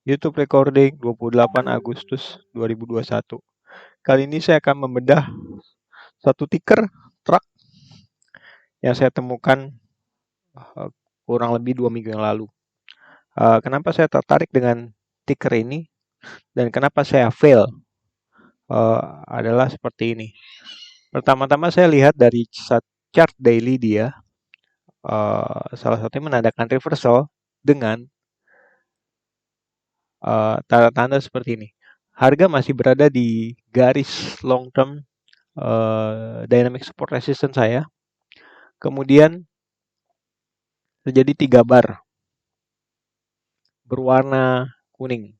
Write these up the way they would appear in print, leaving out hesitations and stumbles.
YouTube recording 28 Agustus 2021. Kali ini saya akan membedah satu ticker truck yang saya temukan kurang lebih 2 minggu yang lalu. Kenapa saya tertarik dengan ticker ini dan kenapa saya fail adalah seperti ini. Pertama-tama saya lihat dari chart daily dia, salah satunya menandakan reversal dengan tanda-tanda seperti ini. Harga masih berada di garis long term dynamic support resistance saya. Kemudian terjadi 3 bar berwarna kuning.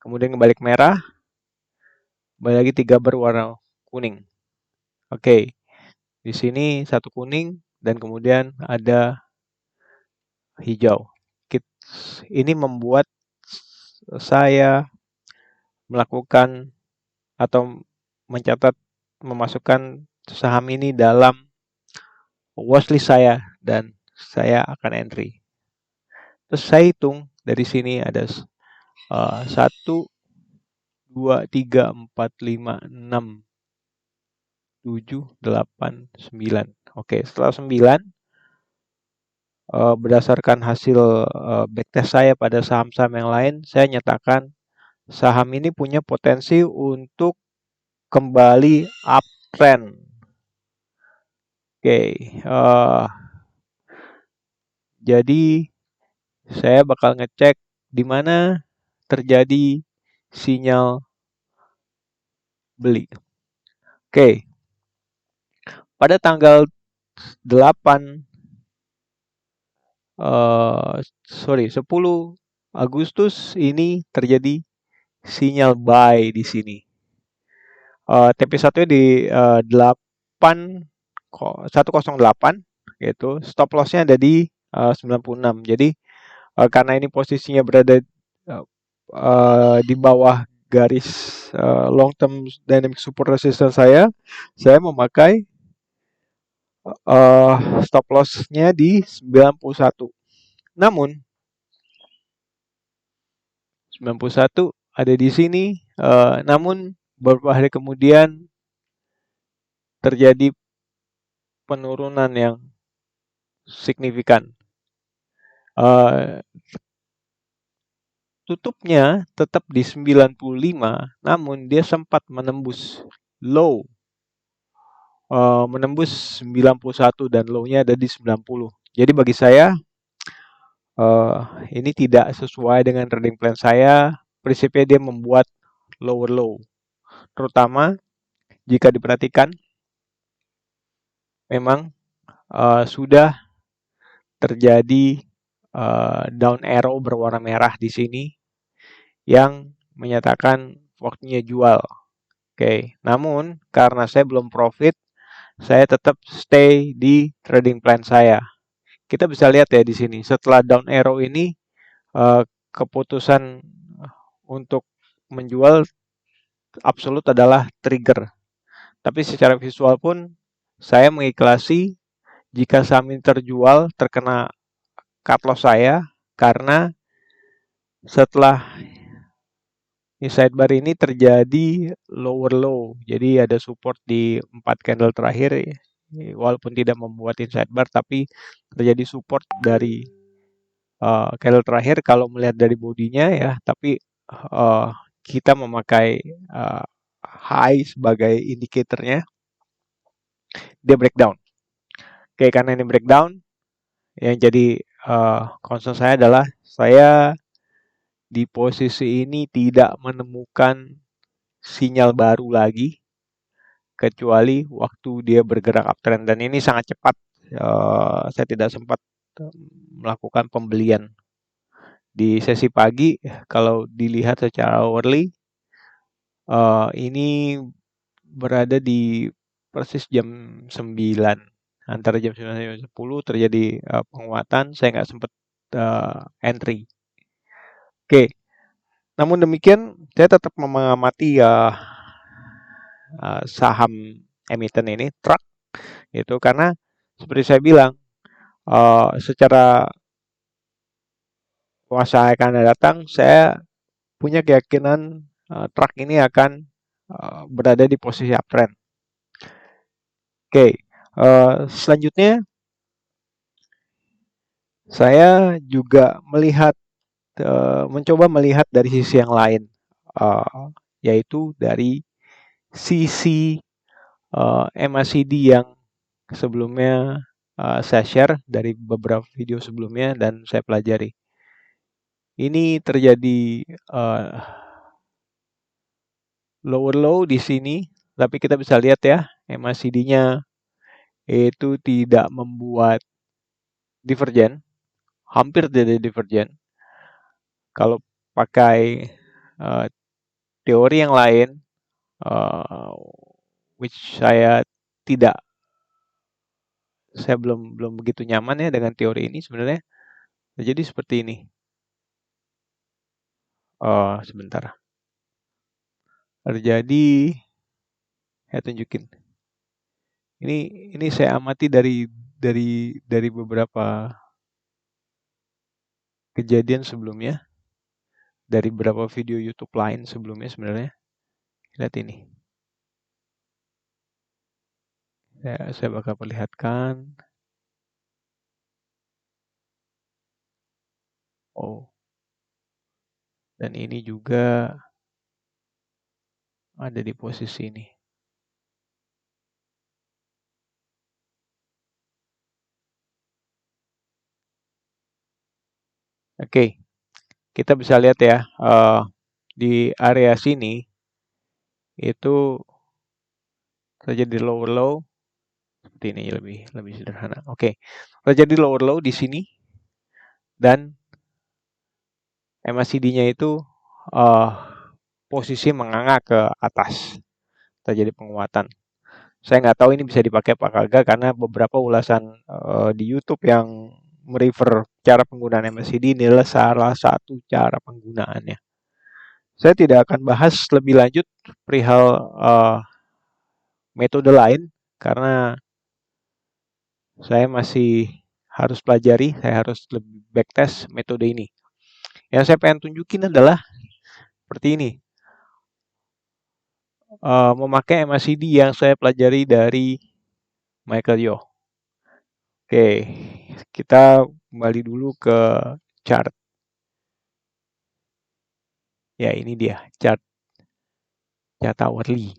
Kemudian kembali ke merah, kembali lagi 3 bar berwarna kuning. Oke, di sini satu kuning dan kemudian ada hijau. Ini membuat saya melakukan atau mencatat memasukkan saham ini dalam watchlist saya dan saya akan entry. Terus saya hitung dari sini ada 1, 2, 3, 4, 5, 6, 7, 8, 9. Oke, setelah 9 berdasarkan hasil backtest saya pada saham-saham yang lain, saya nyatakan saham ini punya potensi untuk kembali uptrend. Oke, jadi saya bakal ngecek di mana terjadi sinyal beli. Oke, pada tanggal 8 10 Agustus ini terjadi sinyal buy di sini. TP1 di 108 gitu. Stop lossnya ada di 96. Jadi karena ini posisinya berada di bawah garis long term dynamic support resistance saya memakai stop loss-nya di 91. Namun 91 ada di sini, namun beberapa hari kemudian terjadi penurunan yang signifikan. Tutupnya tetap di 95, namun dia sempat menembus low, menembus 91 dan low-nya ada di 90. Jadi bagi saya ini tidak sesuai dengan trading plan saya. Prinsipnya dia membuat lower low, terutama jika diperhatikan memang sudah terjadi down arrow berwarna merah di sini yang menyatakan waktunya jual. Oke, namun karena saya belum profit, saya tetap stay di trading plan saya. Kita bisa lihat ya di sini, setelah down arrow ini keputusan untuk menjual absolut adalah trigger. Tapi secara visual pun saya mengikhlasi jika saham ini terjual terkena cut loss saya karena setelah sidebar ini terjadi lower low. Jadi ada support di 4 candle terakhir walaupun tidak membuat inside bar tapi terjadi support dari candle terakhir kalau melihat dari bodinya ya, tapi kita memakai high sebagai indikatornya, dia breakdown. Oke, karena ini breakdown, yang jadi concern saya adalah saya di posisi ini tidak menemukan sinyal baru lagi kecuali waktu dia bergerak uptrend dan ini sangat cepat. Saya tidak sempat melakukan pembelian di sesi pagi. Kalau dilihat secara hourly, ini berada di persis jam 9, antara jam 9 dan jam 10 terjadi penguatan. Saya nggak sempat entry. Oke, namun demikian saya tetap mengamati saham emiten ini, truck, itu karena seperti saya bilang, secara masa akan datang, saya punya keyakinan truk ini akan berada di posisi uptrend. Oke, selanjutnya saya juga mencoba melihat dari sisi yang lain, yaitu dari sisi MACD yang sebelumnya saya share dari beberapa video sebelumnya dan saya pelajari. Ini terjadi lower low di sini, tapi kita bisa lihat ya, MACD-nya itu tidak membuat divergen, hampir tidak divergen. Kalau pakai uh, teori yang lain, uh, which tidak, saya belum begitu nyaman ya dengan teori ini sebenarnya. Jadi seperti ini. Sebentar. Terjadi, saya tunjukin. Ini saya amati dari beberapa kejadian sebelumnya, dari beberapa video YouTube lain sebelumnya sebenarnya. Lihat ini. Saya bakal perlihatkan. Oh, dan ini juga ada di posisi ini. Oke, kita bisa lihat ya, di area sini itu terjadi lower low seperti ini, lebih sederhana. Oke, terjadi lower low di sini dan MACD-nya itu posisi menganga ke atas, terjadi penguatan. Saya nggak tahu ini bisa dipakai apa kagak karena beberapa ulasan di YouTube yang merefer cara penggunaan MACD ini adalah salah satu cara penggunaannya. Saya tidak akan bahas lebih lanjut perihal metode lain karena saya masih harus pelajari, saya harus lebih backtest metode ini. Yang saya pengen tunjukin adalah seperti ini. Memakai MACD yang saya pelajari dari Michael Yo. Oke, kita kembali dulu ke chart. Ya, ini dia chart hourly.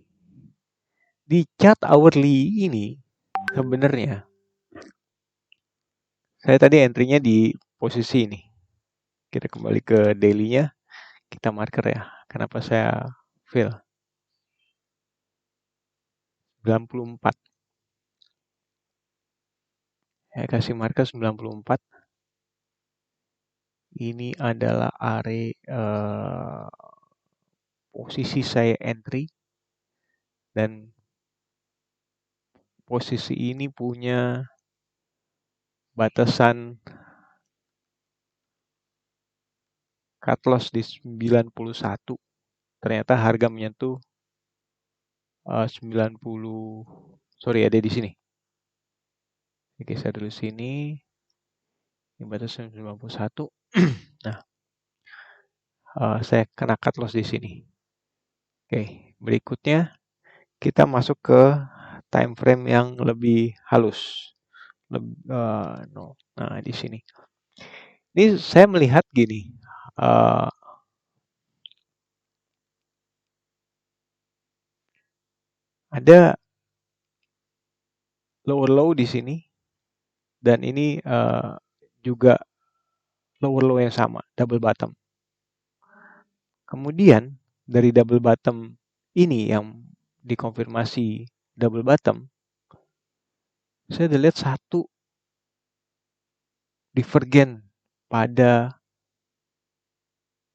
Di chart hourly ini sebenarnya saya tadi entry-nya di posisi ini. Kita kembali ke daily-nya, kita marker ya. Kenapa saya fill? 94. Saya kasih marker 94. Ini adalah area posisi saya entry dan posisi ini punya batasan cut loss di 91. Ternyata harga menyentuh 90. Sorry, ada di sini. Oke, saya dulu sini. Ini batasan 91. Nah, saya kena cut loss di sini. Oke, berikutnya kita masuk ke time frame yang lebih halus. Nah, di sini. Ini saya melihat gini. Ada lower low di sini dan ini juga lower low yang sama, double bottom. Kemudian dari double bottom ini yang dikonfirmasi double bottom, saya udah lihat satu divergen pada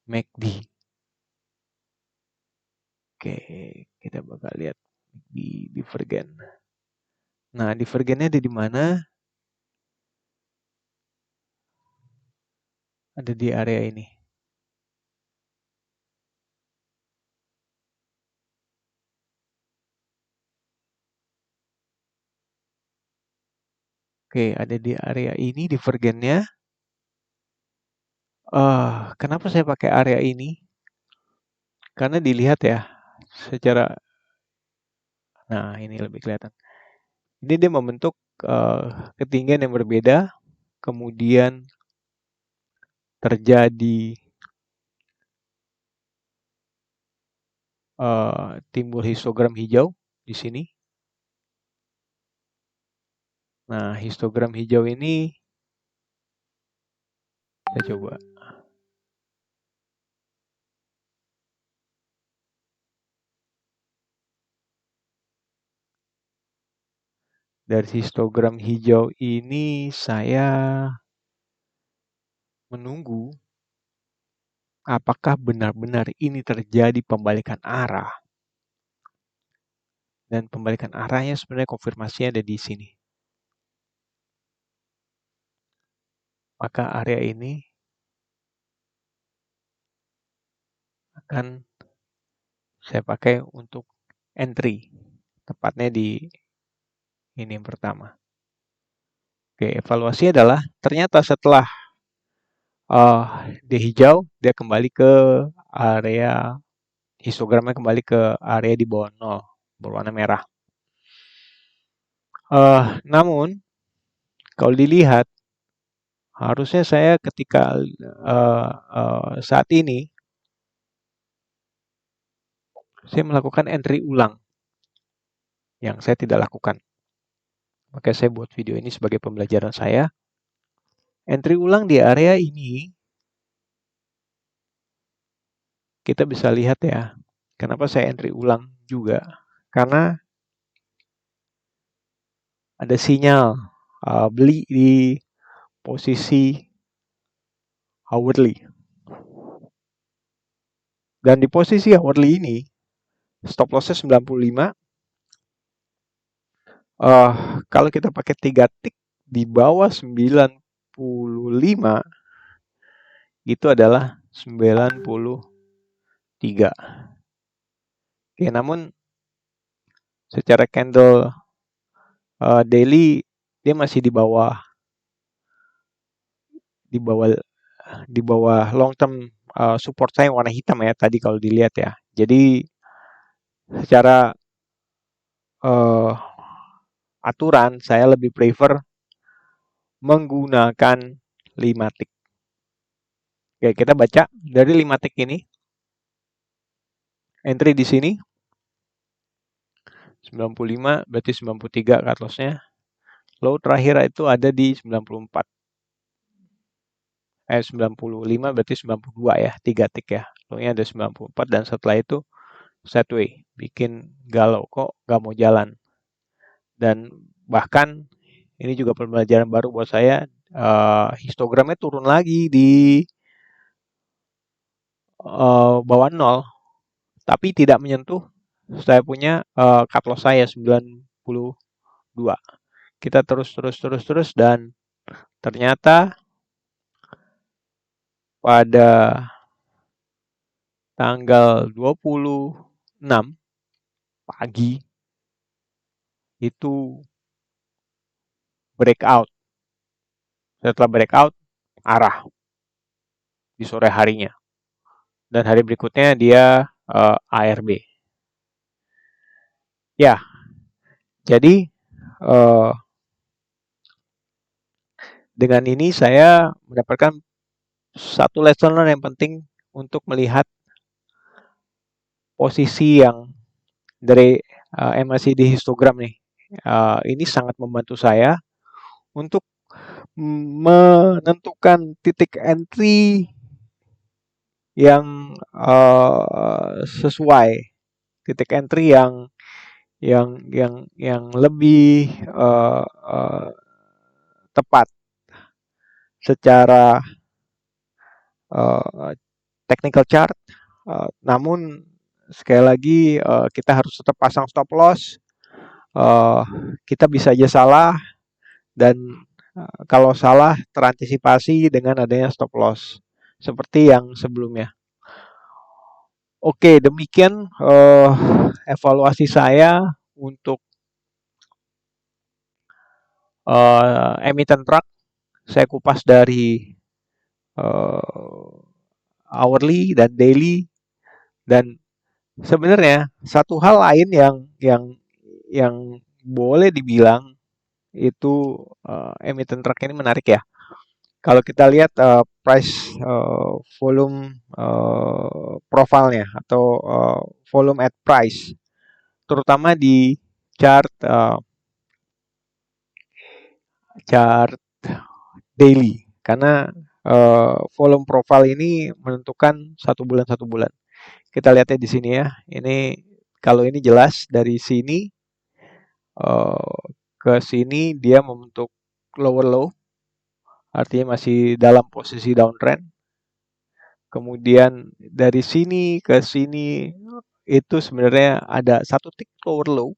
MACD. Oke, kita bakal lihat di divergen. Nah, divergennya ada di mana? Ada di area ini. Oke, ada di area ini divergennya. Kenapa saya pakai area ini? Karena dilihat ya, secara, nah ini lebih kelihatan. Ini dia membentuk ketinggian yang berbeda, kemudian terjadi timbul histogram hijau di sini. Nah, histogram hijau ini saya coba. Dari histogram hijau ini saya menunggu apakah benar-benar ini terjadi pembalikan arah. Dan pembalikan arahnya sebenarnya konfirmasinya ada di sini. Maka area ini akan saya pakai untuk entry. Tepatnya di ini yang pertama. Oke, evaluasi adalah ternyata setelah dia hijau, dia kembali ke area, histogramnya kembali ke area di bawah 0, berwarna merah. Namun, kalau dilihat, harusnya saya ketika saat ini, saya melakukan entry ulang, yang saya tidak lakukan. Maka saya buat video ini sebagai pembelajaran saya. Entry ulang di area ini, kita bisa lihat ya, kenapa saya entry ulang juga. Karena ada sinyal beli di posisi hourly. Dan di posisi hourly ini, stop lossnya 95. Kalau kita pakai 3 tick di bawah 95, itu adalah 93. Oke, namun secara candle daily dia masih di bawah long term support saya yang warna hitam ya tadi kalau dilihat ya. Jadi secara aturan saya lebih prefer menggunakan 5 tick. Oke, kita baca dari 5 tick ini. Entry di sini 95 berarti 93 cut loss-nya. Low terakhir itu ada di 94. 95 berarti 92 ya, 3 tick ya. Low-nya ada 94 dan setelah itu sideway, bikin galau kok gak mau jalan. Dan bahkan ini juga pembelajaran baru buat saya, histogramnya turun lagi di bawah 0, tapi tidak menyentuh saya punya cut loss saya 92. Kita terus dan ternyata pada tanggal 26 pagi itu breakout. Setelah breakout, arah di sore harinya. Dan hari berikutnya dia ARB. Ya, jadi dengan ini saya mendapatkan satu lesson learn yang penting untuk melihat posisi yang dari MACD histogram nih. Ini sangat membantu saya untuk menentukan titik entry yang sesuai, titik entry yang lebih tepat secara technical chart. Namun sekali lagi kita harus tetap pasang stop loss. Kita bisa aja salah dan kalau salah terantisipasi dengan adanya stop loss seperti yang sebelumnya. Oke, demikian evaluasi saya untuk emiten truck. Saya kupas dari uh, hourly dan daily. Dan sebenarnya satu hal lain yang boleh dibilang itu emiten track ini menarik ya. Kalau kita lihat price volume profilnya atau volume at price, terutama di chart chart daily, karena volume profile ini menentukan satu bulan. Kita lihatnya di sini ya. Ini kalau ini jelas dari sini ke sini dia membentuk lower low, artinya masih dalam posisi downtrend. Kemudian dari sini ke sini itu sebenarnya ada satu tick lower low,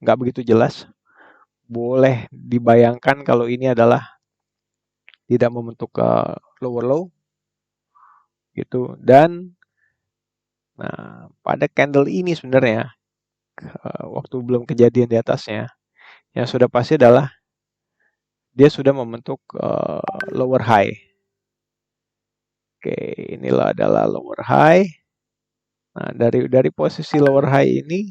nggak begitu jelas. Boleh dibayangkan kalau ini adalah tidak membentuk lower low gitu. Dan nah, pada candle ini sebenarnya waktu belum kejadian di atasnya, yang sudah pasti adalah dia sudah membentuk lower high. Oke, inilah adalah lower high. Nah, dari posisi lower high ini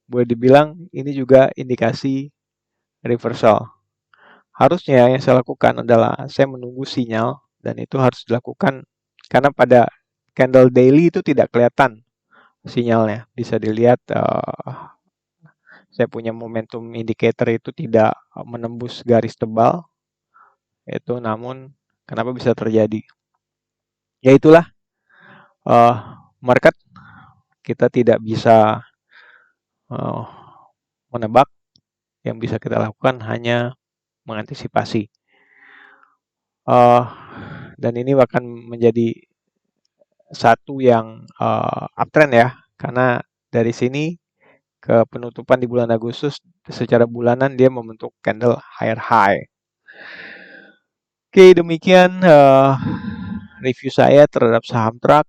boleh dibilang ini juga indikasi reversal. Harusnya yang saya lakukan adalah saya menunggu sinyal, dan itu harus dilakukan karena pada candle daily itu tidak kelihatan sinyalnya. Bisa dilihat saya punya momentum indicator itu tidak menembus garis tebal itu, namun kenapa bisa terjadi? Ya itulah market, kita tidak bisa menebak. Yang bisa kita lakukan hanya mengantisipasi. Dan ini akan menjadi satu yang uptrend ya, karena dari sini ke penutupan di bulan Agustus secara bulanan dia membentuk candle higher high. Oke, demikian review saya terhadap saham Truck.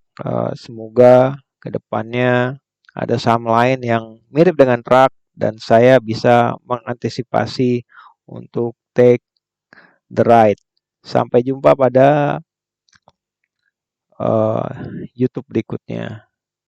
Semoga kedepannya ada saham lain yang mirip dengan Truck dan saya bisa mengantisipasi untuk take the ride. Sampai jumpa pada YouTube berikutnya.